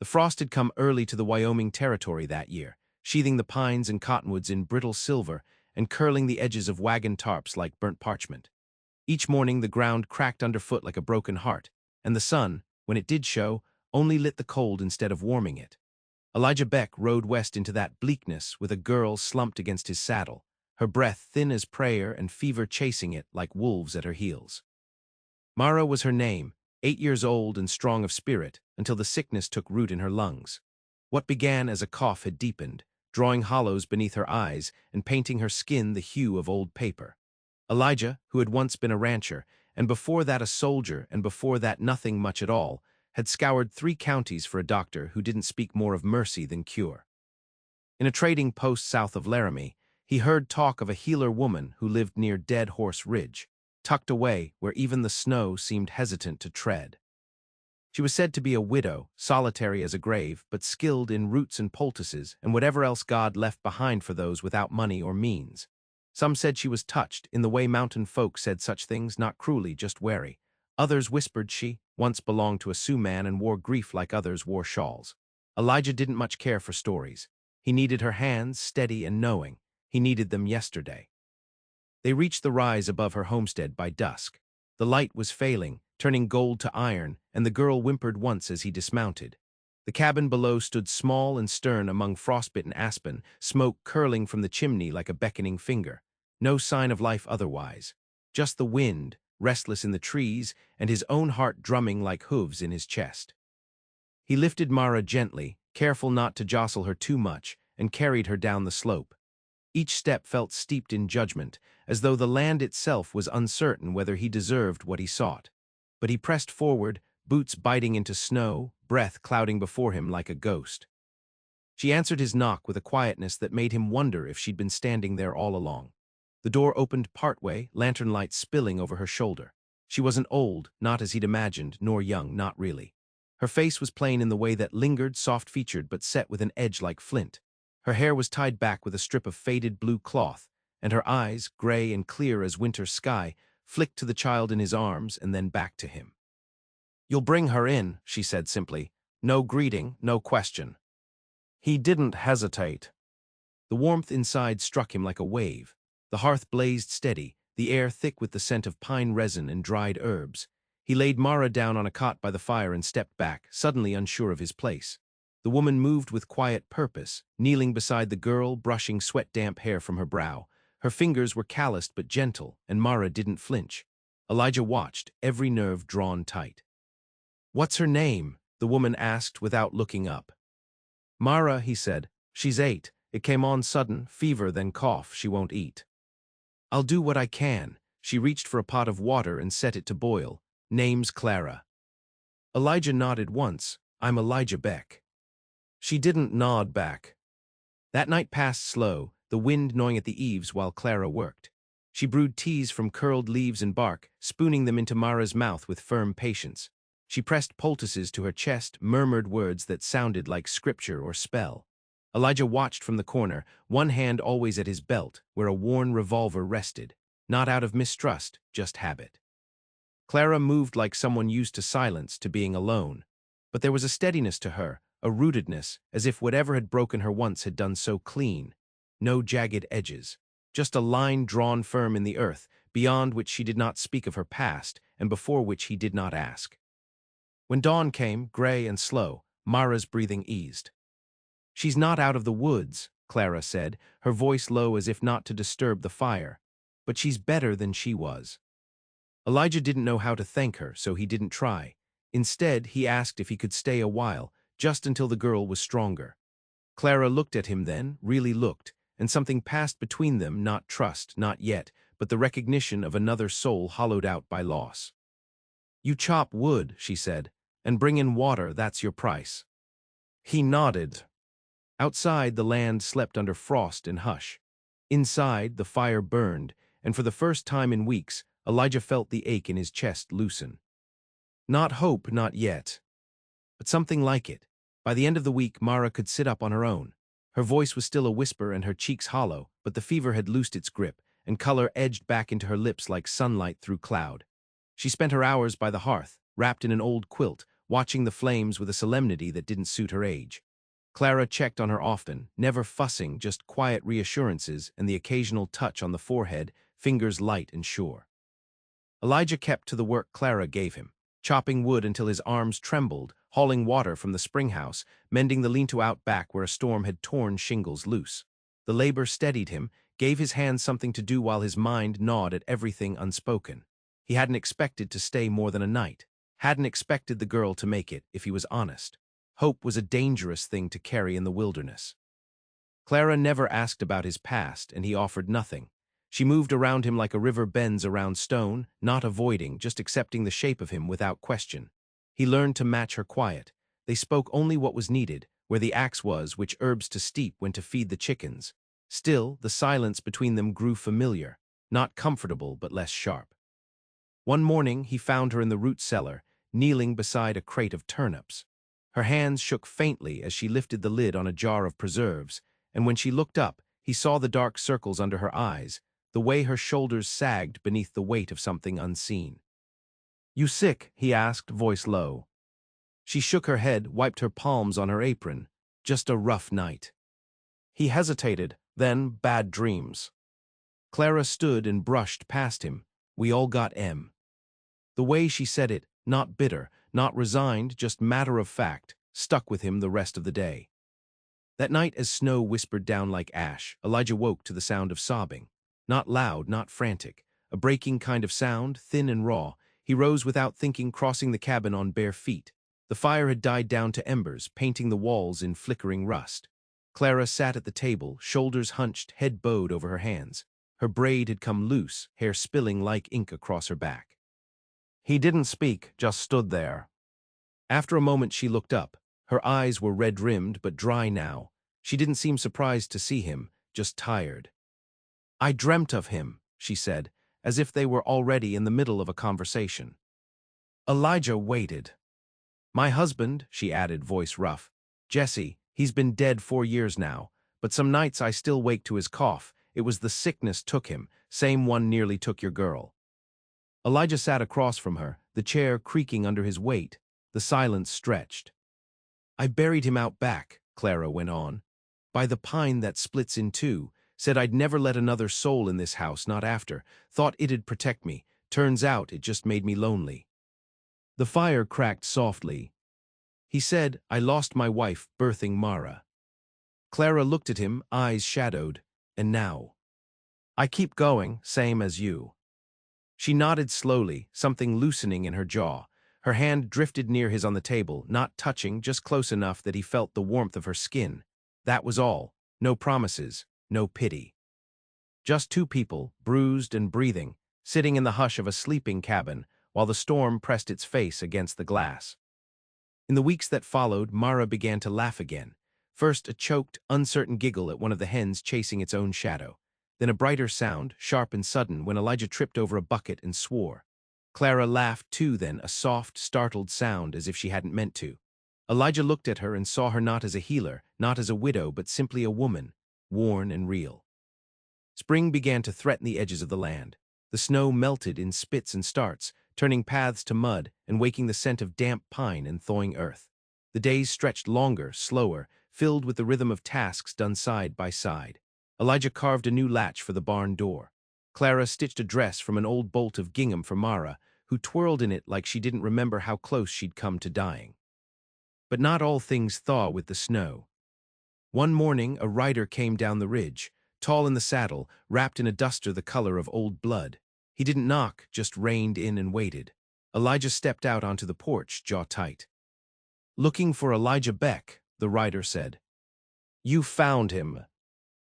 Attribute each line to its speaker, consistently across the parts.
Speaker 1: The frost had come early to the Wyoming territory that year, sheathing the pines and cottonwoods in brittle silver and curling the edges of wagon tarps like burnt parchment. Each morning the ground cracked underfoot like a broken heart, and the sun, when it did show, only lit the cold instead of warming it. Elijah Beck rode west into that bleakness with a girl slumped against his saddle, her breath thin as prayer and fever chasing it like wolves at her heels. Mara was her name, 8 years old and strong of spirit, until the sickness took root in her lungs. What began as a cough had deepened, drawing hollows beneath her eyes and painting her skin the hue of old paper. Elijah, who had once been a rancher, and before that a soldier, and before that nothing much at all, had scoured 3 counties for a doctor who didn't speak more of mercy than cure. In a trading post south of Laramie, he heard talk of a healer woman who lived near Dead Horse Ridge, tucked away where even the snow seemed hesitant to tread. She was said to be a widow, solitary as a grave, but skilled in roots and poultices and whatever else God left behind for those without money or means. Some said she was touched, in the way mountain folk said such things, not cruelly, just wary. Others whispered she once belonged to a Sioux man and wore grief like others wore shawls. Elijah didn't much care for stories. He needed her hands, steady and knowing. He needed them yesterday. They reached the rise above her homestead by dusk. The light was failing, turning gold to iron, and the girl whimpered once as he dismounted. The cabin below stood small and stern among frostbitten aspen, smoke curling from the chimney like a beckoning finger. No sign of life otherwise. Just the wind, restless in the trees, and his own heart drumming like hooves in his chest. He lifted Mara gently, careful not to jostle her too much, and carried her down the slope. Each step felt steeped in judgment, as though the land itself was uncertain whether he deserved what he sought. But he pressed forward, boots biting into snow, breath clouding before him like a ghost. She answered his knock with a quietness that made him wonder if she'd been standing there all along. The door opened partway, lantern light spilling over her shoulder. She wasn't old, not as he'd imagined, nor young, not really. Her face was plain in the way that lingered, soft-featured, but set with an edge like flint. Her hair was tied back with a strip of faded blue cloth, and her eyes, gray and clear as winter sky, flicked to the child in his arms and then back to him. "You'll bring her in," she said simply. "No greeting, no question." He didn't hesitate. The warmth inside struck him like a wave. The hearth blazed steady, the air thick with the scent of pine resin and dried herbs. He laid Mara down on a cot by the fire and stepped back, suddenly unsure of his place. The woman moved with quiet purpose, kneeling beside the girl, brushing sweat-damp hair from her brow. Her fingers were calloused but gentle, and Mara didn't flinch. Elijah watched, every nerve drawn tight. "What's her name?" the woman asked without looking up. "Mara," he said. "She's 8. It came on sudden, fever then cough, she won't eat." "I'll do what I can." She reached for a pot of water and set it to boil. "Name's Clara." Elijah nodded once. "I'm Elijah Beck." She didn't nod back. That night passed slow, the wind gnawing at the eaves while Clara worked. She brewed teas from curled leaves and bark, spooning them into Mara's mouth with firm patience. She pressed poultices to her chest, murmured words that sounded like scripture or spell. Elijah watched from the corner, one hand always at his belt, where a worn revolver rested, not out of mistrust, just habit. Clara moved like someone used to silence, to being alone. But there was a steadiness to her, a rootedness, as if whatever had broken her once had done so clean. No jagged edges. Just a line drawn firm in the earth, beyond which she did not speak of her past, and before which he did not ask. When dawn came, gray and slow, Mara's breathing eased. "She's not out of the woods," Clara said, her voice low as if not to disturb the fire. "But she's better than she was." Elijah didn't know how to thank her, so he didn't try. Instead, he asked if he could stay a while, just until the girl was stronger. Clara looked at him then, really looked, and something passed between them, not trust, not yet, but the recognition of another soul hollowed out by loss. "You chop wood," she said, "and bring in water, that's your price." He nodded. Outside, the land slept under frost and hush. Inside, the fire burned, and for the first time in weeks, Elijah felt the ache in his chest loosen. Not hope, not yet, but something like it. By the end of the week, Mara could sit up on her own. Her voice was still a whisper and her cheeks hollow, but the fever had loosed its grip, and color edged back into her lips like sunlight through cloud. She spent her hours by the hearth, wrapped in an old quilt, watching the flames with a solemnity that didn't suit her age. Clara checked on her often, never fussing, just quiet reassurances and the occasional touch on the forehead, fingers light and sure. Elijah kept to the work Clara gave him, chopping wood until his arms trembled, hauling water from the spring house, mending the lean-to out back where a storm had torn shingles loose. The labor steadied him, gave his hands something to do while his mind gnawed at everything unspoken. He hadn't expected to stay more than a night, hadn't expected the girl to make it, if he was honest. Hope was a dangerous thing to carry in the wilderness. Clara never asked about his past, and he offered nothing. She moved around him like a river bends around stone, not avoiding, just accepting the shape of him without question. He learned to match her quiet. They spoke only what was needed, where the axe was, which herbs to steep, when to feed the chickens. Still, the silence between them grew familiar, not comfortable but less sharp. One morning he found her in the root cellar, kneeling beside a crate of turnips. Her hands shook faintly as she lifted the lid on a jar of preserves, and when she looked up, he saw the dark circles under her eyes, the way her shoulders sagged beneath the weight of something unseen. "You sick?" he asked, voice low. She shook her head, wiped her palms on her apron. "Just a rough night." He hesitated, then bad dreams. Clara stood and brushed past him. "We all got M." The way she said it, not bitter, not resigned, just matter of fact, stuck with him the rest of the day. That night, as snow whispered down like ash, Elijah woke to the sound of sobbing. Not loud, not frantic. A breaking kind of sound, thin and raw. He rose without thinking, crossing the cabin on bare feet. The fire had died down to embers, painting the walls in flickering rust. Clara sat at the table, shoulders hunched, head bowed over her hands. Her braid had come loose, hair spilling like ink across her back. He didn't speak, just stood there. After a moment she looked up. Her eyes were red-rimmed but dry now. She didn't seem surprised to see him, just tired. "I dreamt of him," she said, as if they were already in the middle of a conversation. Elijah waited. "My husband," she added, voice rough. "Jesse, he's been dead 4 years now, but some nights I still wake to his cough. It was the sickness took him, same one nearly took your girl." Elijah sat across from her, the chair creaking under his weight. The silence stretched. "I buried him out back," Clara went on, "by the pine that splits in two. Said I'd never let another soul in this house, not after. Thought it'd protect me. Turns out it just made me lonely." The fire cracked softly. He said, "I lost my wife birthing Mara." Clara looked at him, eyes shadowed. "And now?" "I keep going, same as you." She nodded slowly, something loosening in her jaw. Her hand drifted near his on the table, not touching, just close enough that he felt the warmth of her skin. That was all. No promises, no pity. Just two people, bruised and breathing, sitting in the hush of a sleeping cabin, while the storm pressed its face against the glass. In the weeks that followed, Mara began to laugh again. First a choked, uncertain giggle at one of the hens chasing its own shadow. Then a brighter sound, sharp and sudden, when Elijah tripped over a bucket and swore. Clara laughed too then, a soft, startled sound as if she hadn't meant to. Elijah looked at her and saw her not as a healer, not as a widow, but simply a woman, worn and real. Spring began to threaten the edges of the land. The snow melted in spits and starts, turning paths to mud and waking the scent of damp pine and thawing earth. The days stretched longer, slower, filled with the rhythm of tasks done side by side. Elijah carved a new latch for the barn door. Clara stitched a dress from an old bolt of gingham for Mara, who twirled in it like she didn't remember how close she'd come to dying. But not all things thaw with the snow. One morning, a rider came down the ridge, tall in the saddle, wrapped in a duster the color of old blood. He didn't knock, just reined in and waited. Elijah stepped out onto the porch, jaw tight. "Looking for Elijah Beck," the rider said. "You found him."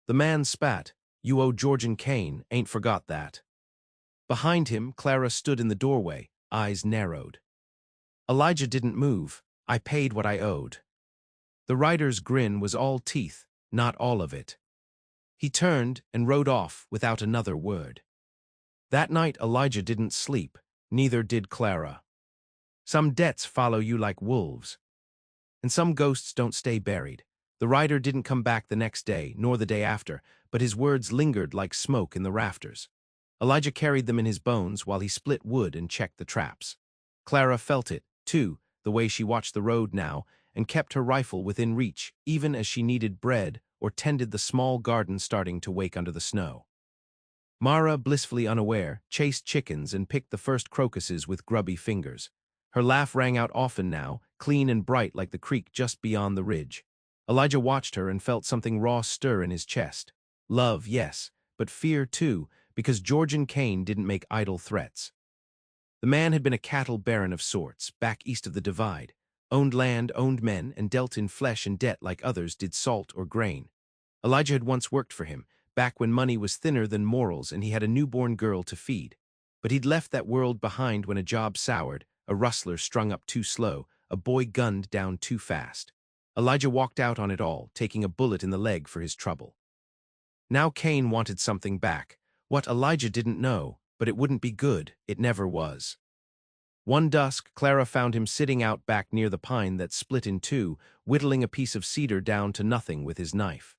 Speaker 1: The man spat. "You owe Georgian Kane, ain't forgot that." Behind him, Clara stood in the doorway, eyes narrowed. Elijah didn't move. "I paid what I owed." The rider's grin was all teeth, not all of it. He turned and rode off without another word. That night Elijah didn't sleep, neither did Clara. Some debts follow you like wolves. And some ghosts don't stay buried. The rider didn't come back the next day, nor the day after, but his words lingered like smoke in the rafters. Elijah carried them in his bones while he split wood and checked the traps. Clara felt it, too, the way she watched the road now, and kept her rifle within reach, even as she kneaded bread or tended the small garden starting to wake under the snow. Mara, blissfully unaware, chased chickens and picked the first crocuses with grubby fingers. Her laugh rang out often now, clean and bright like the creek just beyond the ridge. Elijah watched her and felt something raw stir in his chest. Love, yes, but fear too, because Georgian Kane didn't make idle threats. The man had been a cattle baron of sorts, back east of the Divide, owned land, owned men, and dealt in flesh and debt like others did salt or grain. Elijah had once worked for him, back when money was thinner than morals and he had a newborn girl to feed. But he'd left that world behind when a job soured, a rustler strung up too slow, a boy gunned down too fast. Elijah walked out on it all, taking a bullet in the leg for his trouble. Now Cain wanted something back. What Elijah didn't know, but it wouldn't be good, it never was. One dusk, Clara found him sitting out back near the pine that split in two, whittling a piece of cedar down to nothing with his knife.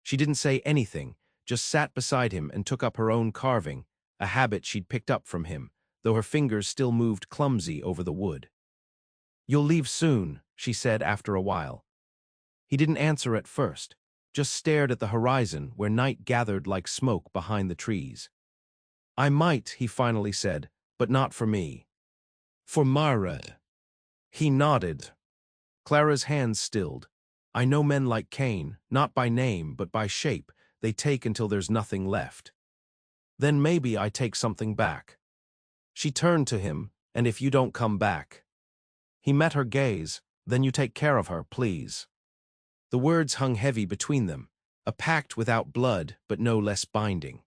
Speaker 1: She didn't say anything, just sat beside him and took up her own carving, a habit she'd picked up from him, though her fingers still moved clumsy over the wood. "You'll leave soon," she said after a while. He didn't answer at first, just stared at the horizon where night gathered like smoke behind the trees. "I might," he finally said, "but not for me. For Mara." He nodded. Clara's hands stilled. "I know men like Cain, not by name, but by shape. They take until there's nothing left. Then maybe I take something back." She turned to him, "And if you don't come back?" He met her gaze. "Then you take care of her, please." The words hung heavy between them, a pact without blood, but no less binding.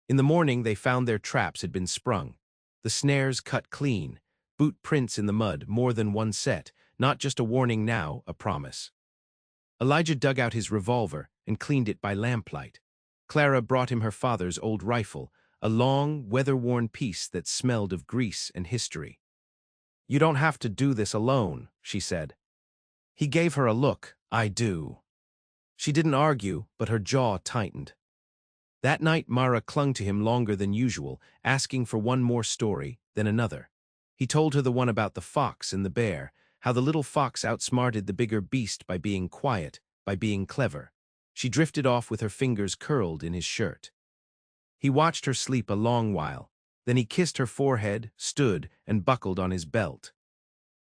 Speaker 1: In the morning they found their traps had been sprung. The snares cut clean, boot prints in the mud, more than one set, not just a warning now, a promise. Elijah dug out his revolver and cleaned it by lamplight. Clara brought him her father's old rifle, a long, weather-worn piece that smelled of grease and history. "You don't have to do this alone," she said. He gave her a look. "I do." She didn't argue, but her jaw tightened. That night Mara clung to him longer than usual, asking for one more story, then another. He told her the one about the fox and the bear, how the little fox outsmarted the bigger beast by being quiet, by being clever. She drifted off with her fingers curled in his shirt. He watched her sleep a long while. Then he kissed her forehead, stood, and buckled on his belt.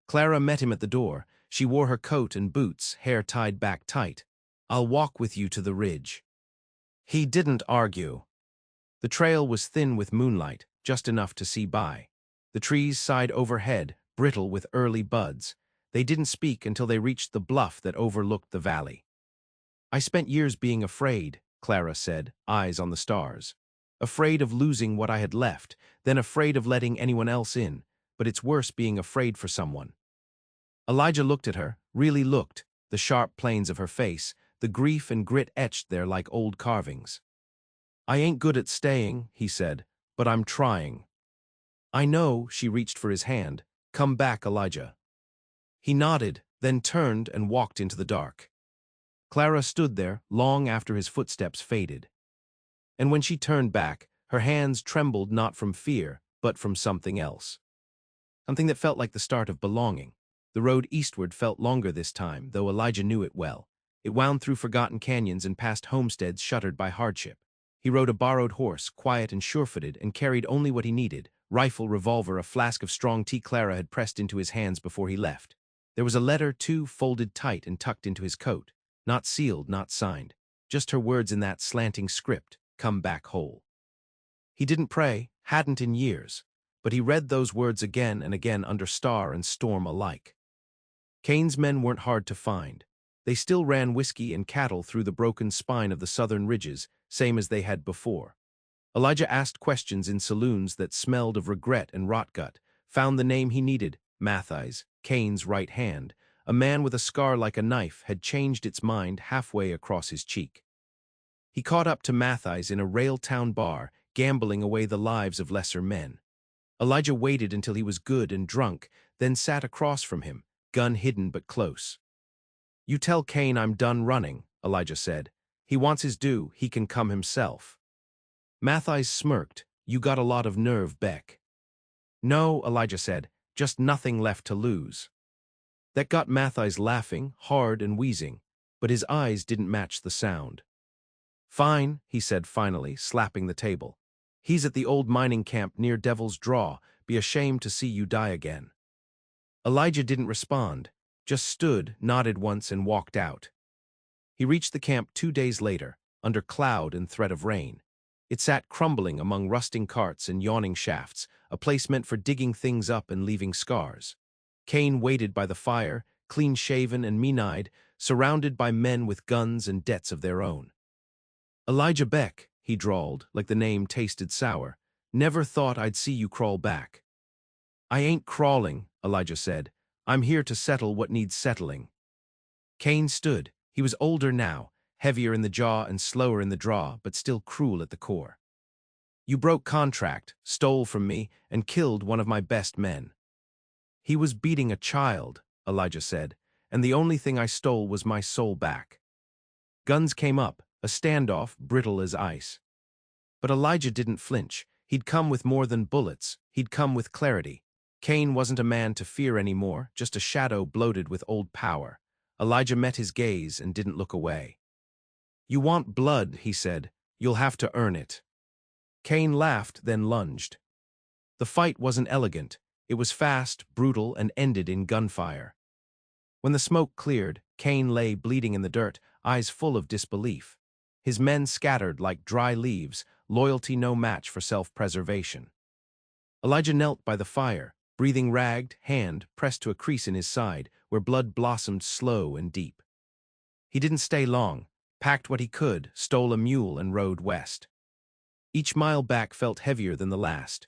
Speaker 1: Clara met him at the door. She wore her coat and boots, hair tied back tight. "I'll walk with you to the ridge." He didn't argue. The trail was thin with moonlight, just enough to see by. The trees sighed overhead, brittle with early buds. They didn't speak until they reached the bluff that overlooked the valley. "I spent years being afraid," Clara said, eyes on the stars. "Afraid of losing what I had left, then afraid of letting anyone else in, but it's worse being afraid for someone." Elijah looked at her, really looked, the sharp planes of her face, the grief and grit etched there like old carvings. "I ain't good at staying," he said, "but I'm trying." "I know," she reached for his hand. "Come back, Elijah." He nodded, then turned and walked into the dark. Clara stood there long after his footsteps faded. And when she turned back, her hands trembled not from fear, but from something else. Something that felt like the start of belonging. The road eastward felt longer this time, though Elijah knew it well. It wound through forgotten canyons and past homesteads shuttered by hardship. He rode a borrowed horse, quiet and sure-footed, and carried only what he needed: rifle, revolver, a flask of strong tea Clara had pressed into his hands before he left. There was a letter, too, folded tight and tucked into his coat. Not sealed, not signed. Just her words in that slanting script, "Come back whole." He didn't pray, hadn't in years, but he read those words again and again under star and storm alike. Cain's men weren't hard to find. They still ran whiskey and cattle through the broken spine of the southern ridges, same as they had before. Elijah asked questions in saloons that smelled of regret and rotgut, found the name he needed, Matthijs, Cain's right hand. A man with a scar like a knife had changed its mind halfway across his cheek. He caught up to Matthijs in a rail-town bar, gambling away the lives of lesser men. Elijah waited until he was good and drunk, then sat across from him, gun hidden but close. "You tell Cain I'm done running," Elijah said. "He wants his due, he can come himself." Matthijs smirked. "You got a lot of nerve, Beck." "No," Elijah said, "just nothing left to lose." That got Matthijs laughing, hard and wheezing, but his eyes didn't match the sound. "Fine," he said finally, slapping the table. "He's at the old mining camp near Devil's Draw. Be ashamed to see you die again." Elijah didn't respond, just stood, nodded once, and walked out. He reached the camp 2 days later, under cloud and threat of rain. It sat crumbling among rusting carts and yawning shafts, a place meant for digging things up and leaving scars. Cain waited by the fire, clean-shaven and mean-eyed, surrounded by men with guns and debts of their own. "Elijah Beck," he drawled, like the name tasted sour. "Never thought I'd see you crawl back." "I ain't crawling," Elijah said. "I'm here to settle what needs settling." Cain stood. He was older now, heavier in the jaw and slower in the draw, but still cruel at the core. "You broke contract, stole from me, and killed one of my best men." "He was beating a child," Elijah said, "and the only thing I stole was my soul back." Guns came up, a standoff brittle as ice. But Elijah didn't flinch. He'd come with more than bullets. He'd come with clarity. Cain wasn't a man to fear anymore, just a shadow bloated with old power. Elijah met his gaze and didn't look away. "You want blood," he said. "You'll have to earn it." Cain laughed, then lunged. The fight wasn't elegant. It was fast, brutal, and ended in gunfire. When the smoke cleared, Cain lay bleeding in the dirt, eyes full of disbelief. His men scattered like dry leaves, loyalty no match for self-preservation. Elijah knelt by the fire, breathing ragged, hand pressed to a crease in his side, where blood blossomed slow and deep. He didn't stay long, packed what he could, stole a mule and rode west. Each mile back felt heavier than the last.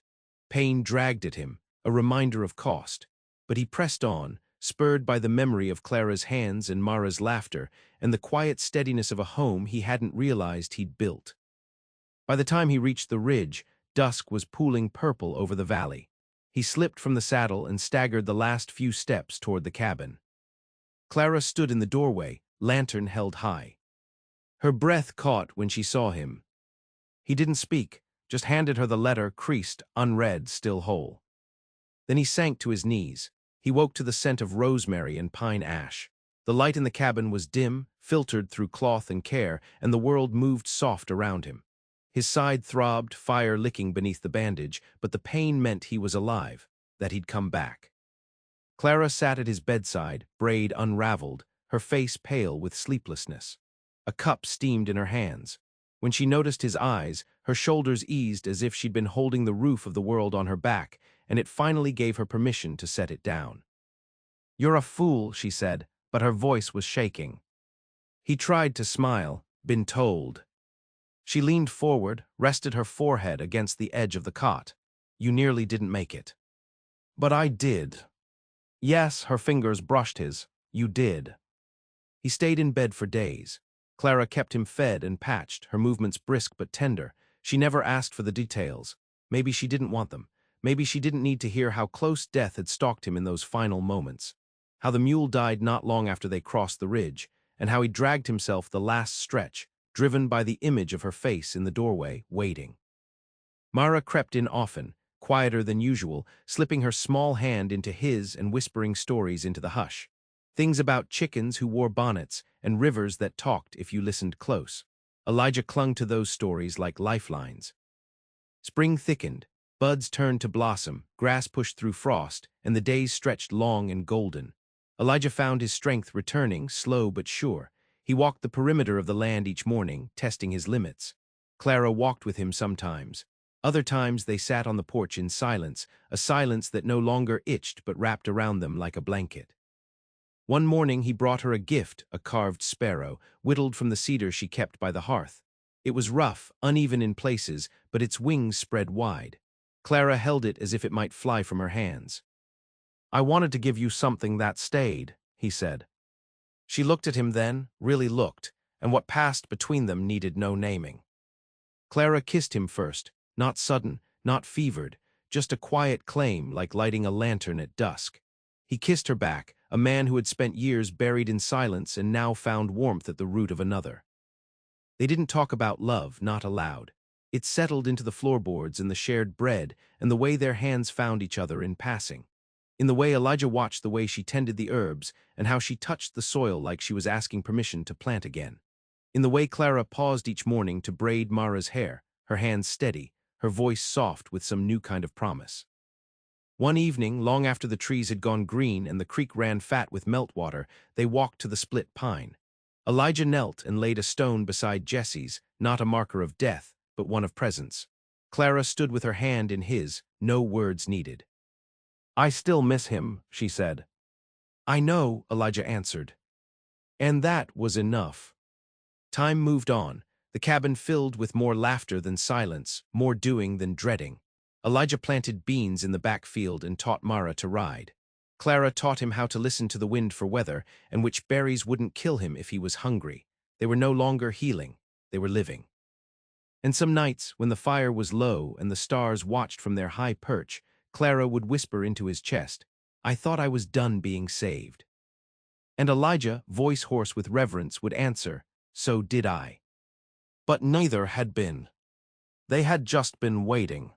Speaker 1: Pain dragged at him, a reminder of cost. But he pressed on, spurred by the memory of Clara's hands and Mara's laughter, and the quiet steadiness of a home he hadn't realized he'd built. By the time he reached the ridge, dusk was pooling purple over the valley. He slipped from the saddle and staggered the last few steps toward the cabin. Clara stood in the doorway, lantern held high. Her breath caught when she saw him. He didn't speak, just handed her the letter, creased, unread, still whole. Then he sank to his knees. He woke to the scent of rosemary and pine ash. The light in the cabin was dim, filtered through cloth and care, and the world moved soft around him. His side throbbed, fire licking beneath the bandage, but the pain meant he was alive, that he'd come back. Clara sat at his bedside, braid unraveled, her face pale with sleeplessness. A cup steamed in her hands. When she noticed his eyes, her shoulders eased as if she'd been holding the roof of the world on her back, and it finally gave her permission to set it down. "You're a fool," she said, but her voice was shaking. He tried to smile, "Been told." She leaned forward, rested her forehead against the edge of the cot. "You nearly didn't make it." "But I did." Yes, her fingers brushed his. "You did." He stayed in bed for days. Clara kept him fed and patched, her movements brisk but tender. She never asked for the details. Maybe she didn't want them. Maybe she didn't need to hear how close death had stalked him in those final moments. How the mule died not long after they crossed the ridge, and how he dragged himself the last stretch, driven by the image of her face in the doorway, waiting. Mara crept in often, quieter than usual, slipping her small hand into his and whispering stories into the hush. Things about chickens who wore bonnets and rivers that talked if you listened close. Elijah clung to those stories like lifelines. Spring thickened, buds turned to blossom, grass pushed through frost, and the days stretched long and golden. Elijah found his strength returning, slow but sure. He walked the perimeter of the land each morning, testing his limits. Clara walked with him sometimes. Other times they sat on the porch in silence, a silence that no longer itched but wrapped around them like a blanket. One morning he brought her a gift, a carved sparrow, whittled from the cedar she kept by the hearth. It was rough, uneven in places, but its wings spread wide. Clara held it as if it might fly from her hands. "I wanted to give you something that stayed," he said. She looked at him then, really looked, and what passed between them needed no naming. Clara kissed him first, not sudden, not fevered, just a quiet claim like lighting a lantern at dusk. He kissed her back, a man who had spent years buried in silence and now found warmth at the root of another. They didn't talk about love, not aloud. It settled into the floorboards and the shared bread and the way their hands found each other in passing. In the way Elijah watched the way she tended the herbs and how she touched the soil like she was asking permission to plant again. In the way Clara paused each morning to braid Mara's hair, her hands steady, her voice soft with some new kind of promise. One evening, long after the trees had gone green and the creek ran fat with meltwater, they walked to the split pine. Elijah knelt and laid a stone beside Jesse's, not a marker of death, but one of presence. Clara stood with her hand in his, no words needed. "I still miss him," she said. "I know," Elijah answered. And that was enough. Time moved on, the cabin filled with more laughter than silence, more doing than dreading. Elijah planted beans in the back field and taught Mara to ride. Clara taught him how to listen to the wind for weather and which berries wouldn't kill him if he was hungry. They were no longer healing, they were living. And some nights, when the fire was low and the stars watched from their high perch, Clara would whisper into his chest, "I thought I was done being saved." And Elijah, voice hoarse with reverence, would answer, "So did I." But neither had been. They had just been waiting.